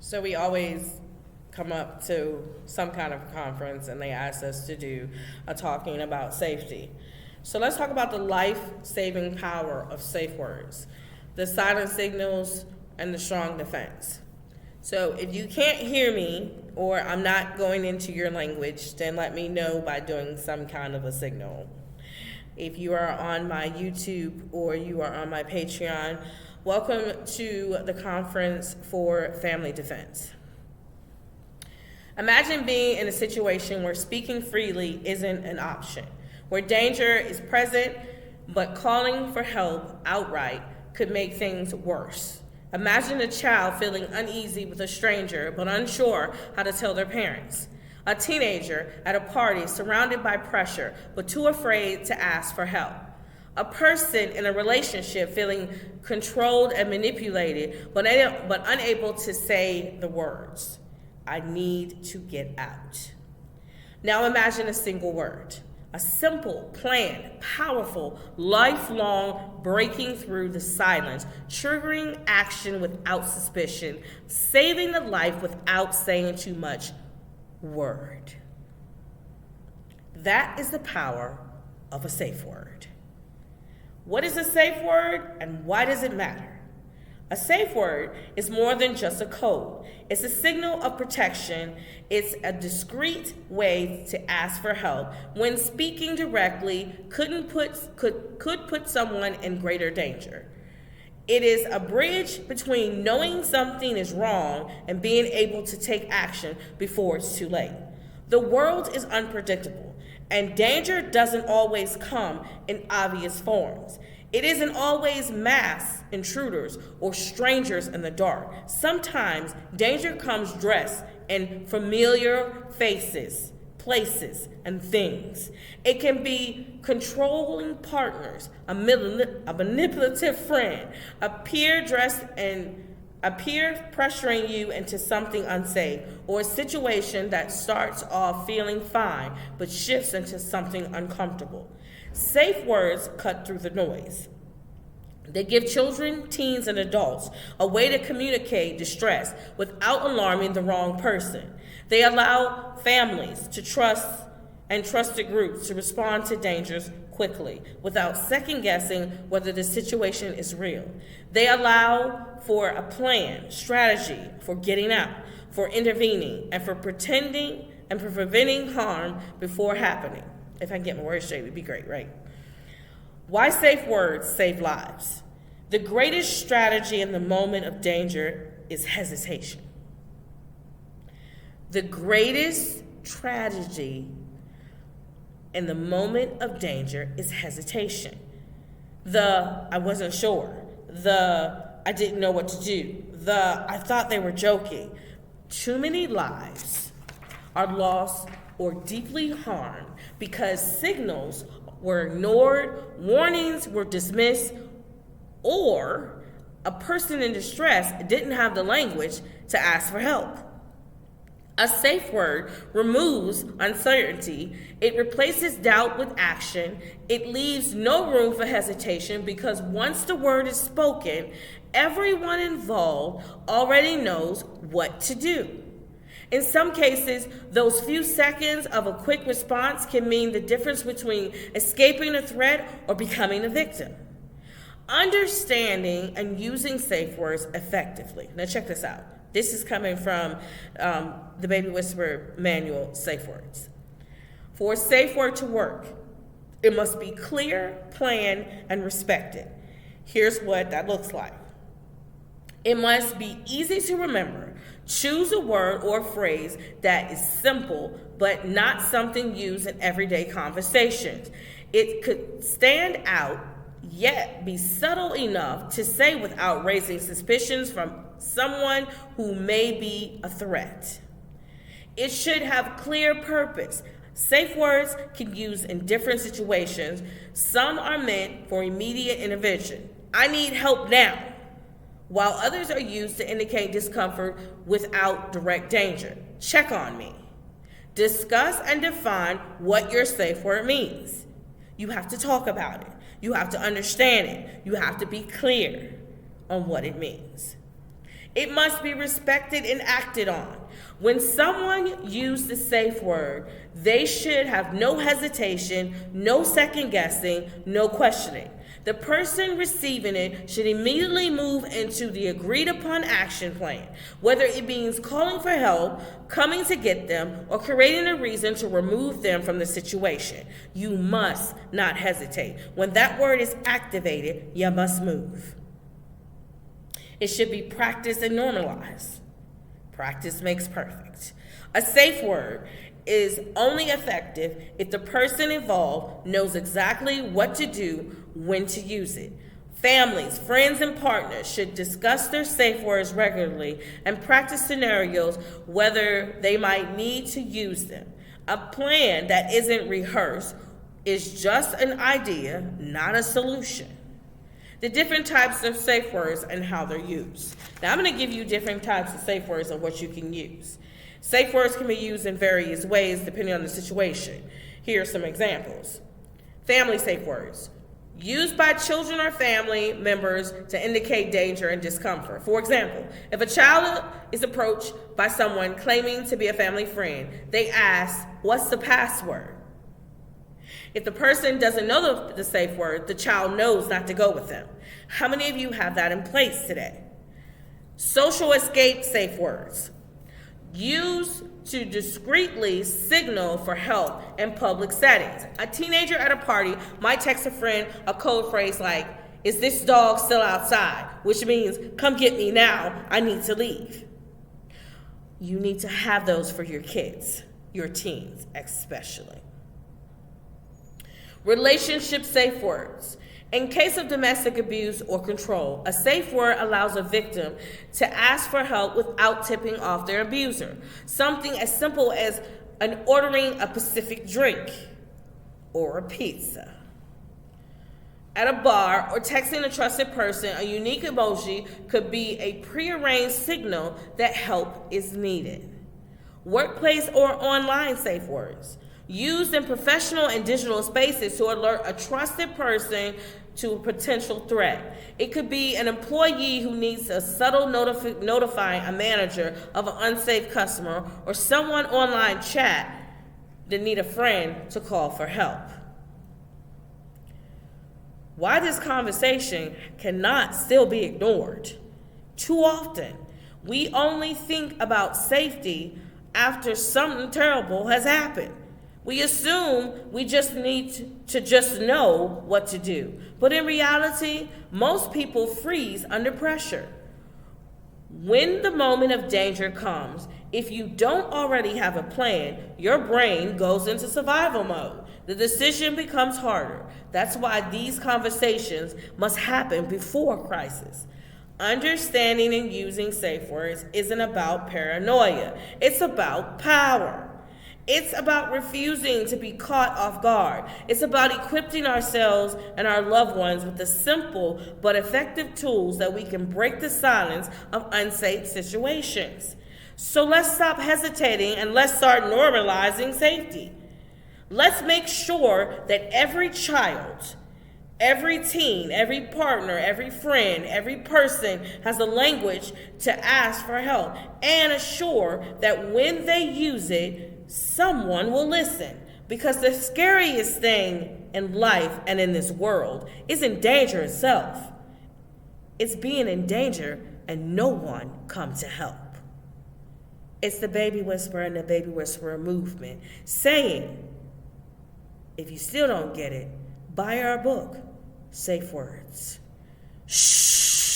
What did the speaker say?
So we always come up to some kind of conference and they ask us to do a talking about safety. So let's talk about the life-saving power of safe words, the silent signals, and the strong defense. So if you can't hear me or I'm not going into your language, then let me know by doing some kind of a signal. If you are on my YouTube or you are on my Patreon, welcome to the Conference for Family Defense. Imagine being in a situation where speaking freely isn't an option, where danger is present, but calling for help outright could make things worse. Imagine a child feeling uneasy with a stranger, but unsure how to tell their parents. A teenager at a party surrounded by pressure, but too afraid to ask for help. A person in a relationship feeling controlled and manipulated, but unable to say the words, "I need to get out." Now imagine a single word, a simple, planned, powerful, lifelong breaking through the silence, triggering action without suspicion, saving the life without saying too much. Word. That is the power of a safe word. What is a safe word and why does it matter? A safe word is more than just a code. It's a signal of protection. It's a discreet way to ask for help when speaking directly could put someone in greater danger. It is a bridge between knowing something is wrong and being able to take action before it's too late. The world is unpredictable, and danger doesn't always come in obvious forms. It isn't always mass intruders or strangers in the dark. Sometimes danger comes dressed in familiar faces, places, and things. It can be controlling partners, a manipulative friend, a peer pressuring you into something unsafe, or a situation that starts off feeling fine but shifts into something uncomfortable. Safe words cut through the noise. They give children, teens, and adults a way to communicate distress without alarming the wrong person. They allow families to trust and trusted groups to respond to dangers quickly without second-guessing whether the situation is real. They allow for a plan, strategy for getting out, for intervening, and for pretending and for preventing harm before happening. If I can get my words straight, it would be great, right? Why safe words save lives? The greatest strategy in the moment of danger is hesitation. The greatest tragedy in the moment of danger is hesitation. I wasn't sure. I didn't know what to do. I thought they were joking. Too many lives are lost or deeply harmed because signals were ignored, warnings were dismissed, or a person in distress didn't have the language to ask for help. A safe word removes uncertainty. It replaces doubt with action. It leaves no room for hesitation because once the word is spoken, everyone involved already knows what to do. In some cases, those few seconds of a quick response can mean the difference between escaping a threat or becoming a victim. Understanding and using safe words effectively. Now check this out. This is coming from the Baby Whispherer Manual, Safe Words. For a safe word to work, it must be clear, planned, and respected. Here's what that looks like. It must be easy to remember. Choose a word or phrase that is simple, but not something used in everyday conversations. It could stand out, yet be subtle enough to say without raising suspicions from someone who may be a threat. It should have clear purpose. Safe words can be used in different situations. Some are meant for immediate intervention. I need help now. While others are used to indicate discomfort without direct danger. Check on me. Discuss and define what your safe word means. You have to talk about it. You have to understand it. You have to be clear on what it means. It must be respected and acted on. When someone uses the safe word, they should have no hesitation, no second guessing, no questioning. The person receiving it should immediately move into the agreed upon action plan, whether it means calling for help, coming to get them, or creating a reason to remove them from the situation. You must not hesitate. When that word is activated, you must move. It should be practiced and normalized. Practice makes perfect. A safe word is only effective if the person involved knows exactly what to do, when to use it. Families, friends, and partners should discuss their safe words regularly and practice scenarios whether they might need to use them. A plan that isn't rehearsed is just an idea, not a solution. The different types of safe words and how they're used. Now, I'm going to give you different types of safe words and what you can use. Safe words can be used in various ways depending on the situation. Here are some examples. Family safe words. Used by children or family members to indicate danger and discomfort. For example, if a child is approached by someone claiming to be a family friend, they ask, "What's the password?" If the person doesn't know the safe word, the child knows not to go with them. How many of you have that in place today? Social escape safe words. Used to discreetly signal for help in public settings. A teenager at a party might text a friend a code phrase like, "Is this dog still outside?" Which means, "Come get me now, I need to leave." You need to have those for your kids, your teens especially. Relationship safe words. In case of domestic abuse or control, a safe word allows a victim to ask for help without tipping off their abuser. Something as simple as ordering a Pacific drink or a pizza. At a bar or texting a trusted person, a unique emoji could be a prearranged signal that help is needed. Workplace or online safe words. Used in professional and digital spaces to alert a trusted person to a potential threat. It could be an employee who needs a subtle notifying a manager of an unsafe customer, or someone online chat that need a friend to call for help. Why this conversation cannot still be ignored. Too often, we only think about safety after something terrible has happened. We assume we just need to just know what to do. But in reality, most people freeze under pressure. When the moment of danger comes, if you don't already have a plan, your brain goes into survival mode. The decision becomes harder. That's why these conversations must happen before crisis. Understanding and using safe words isn't about paranoia. It's about power. It's about refusing to be caught off guard. It's about equipping ourselves and our loved ones with the simple but effective tools that we can break the silence of unsafe situations. So let's stop hesitating and let's start normalizing safety. Let's make sure that every child, every teen, every partner, every friend, every person has a language to ask for help, and assure that when they use it, someone will listen. Because the scariest thing in life and in this world isn't danger itself. It's being in danger and no one come to help. It's the Baby Whisperer and the Baby Whisperer movement saying, if you still don't get it, buy our book, Safe Words. Shh.